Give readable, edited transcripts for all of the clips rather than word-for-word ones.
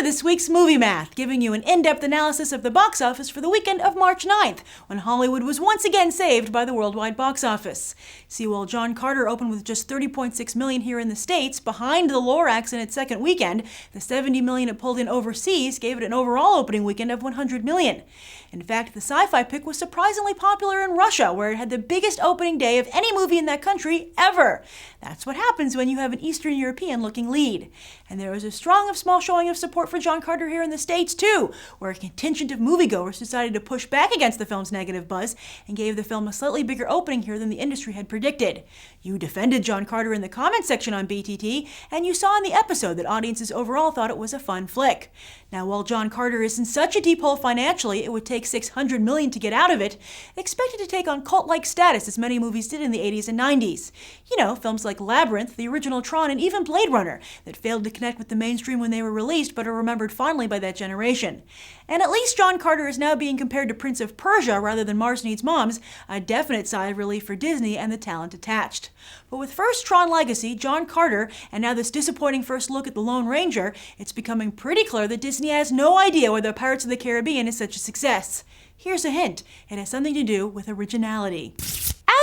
to this week's Movie Math, giving you an in-depth analysis of the box office for the weekend of March 9th, when Hollywood was once again saved by the worldwide box office. See, while John Carter opened with just $30.6 million here in the States, behind the Lorax in its second weekend, the $70 million it pulled in overseas gave it an overall opening weekend of $100 million. In fact, the sci-fi pick was surprisingly popular in Russia, where it had the biggest opening day of any movie in that country ever. That's what happens when you have an Eastern European-looking lead. And there was a strong of small showing of support for John Carter here in the States, too, where a contingent of moviegoers decided to push back against the film's negative buzz and gave the film a slightly bigger opening here than the industry had predicted. You defended John Carter in the comments section on BTT, and you saw in the episode that audiences overall thought it was a fun flick. Now, while John Carter is in such a deep hole financially, it would take $600 million to get out of it, expected to take on cult-like status as many movies did in the 80s and 90s. You know, films like Labyrinth, the original Tron, and even Blade Runner that failed to connect with the mainstream when they were released but are remembered fondly by that generation. And at least John Carter is now being compared to Prince of Persia rather than Mars Needs Moms, a definite sigh of relief for Disney and the talent attached. But with first Tron Legacy, John Carter, and now this disappointing first look at The Lone Ranger, it's becoming pretty clear that Disney has no idea why the Pirates of the Caribbean is such a success. Here's a hint. It has something to do with originality.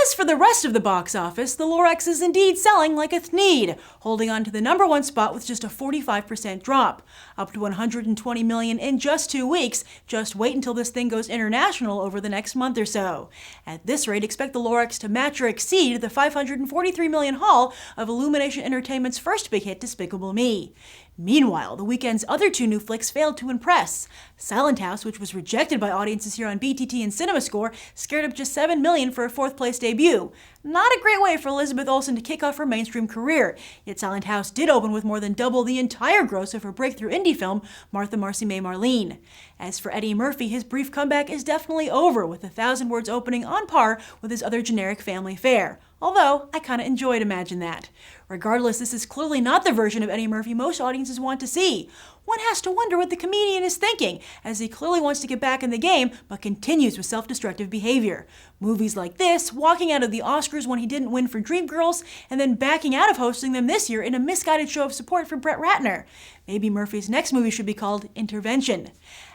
As for the rest of the box office, the Lorax is indeed selling like a thneed, holding on to the number one spot with just a 45% drop. Up to $120 million in just 2 weeks. Just wait until this thing goes international over the next month or so. At this rate, expect the Lorax to match or exceed the $543 million haul of Illumination Entertainment's first big hit, Despicable Me. Meanwhile, the weekend's other two new flicks failed to impress. Silent House, which was rejected by audiences here on BTT and CinemaScore, scared up just $7 million for a fourth-place debut. Not a great way for Elizabeth Olsen to kick off her mainstream career, yet Silent House did open with more than double the entire gross of her breakthrough indie film, Martha Marcy May Marlene. As for Eddie Murphy, his brief comeback is definitely over, with 1,000 Words opening on par with his other generic family fare. Although, I kinda enjoyed Imagine That. Regardless, this is clearly not the version of Eddie Murphy most audiences want to see. One has to wonder what the comedian is thinking, as he clearly wants to get back in the game, but continues with self-destructive behavior. Movies like this, walking out of the Oscars when he didn't win for Dreamgirls, and then backing out of hosting them this year in a misguided show of support for Brett Ratner. Maybe Murphy's next movie should be called Intervention.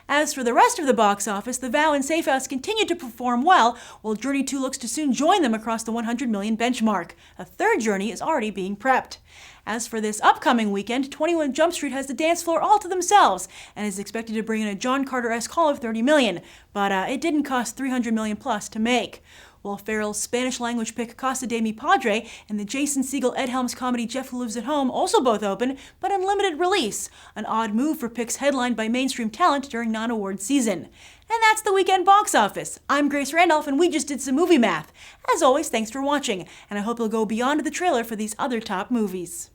As for the rest of the box office, The Vow and Safe House continue to perform well, while Journey 2 looks to soon join them across the 100 million benchmark. A third Journey is already being prepped. As for this upcoming weekend, 21 Jump Street has the dance floor all to themselves, and is expected to bring in a John Carter-esque haul of $30 million, but it didn't cost $300 million plus to make. Will Ferrell's Spanish-language pick Casa De Mi Padre and the Jason Segel-Ed Helms comedy Jeff Who Lives at Home also both open, but in limited release, an odd move for picks headlined by mainstream talent during non-award season. And that's the weekend box office. I'm Grace Randolph, and we just did some movie math. As always, thanks for watching, and I hope you'll go beyond the trailer for these other top movies.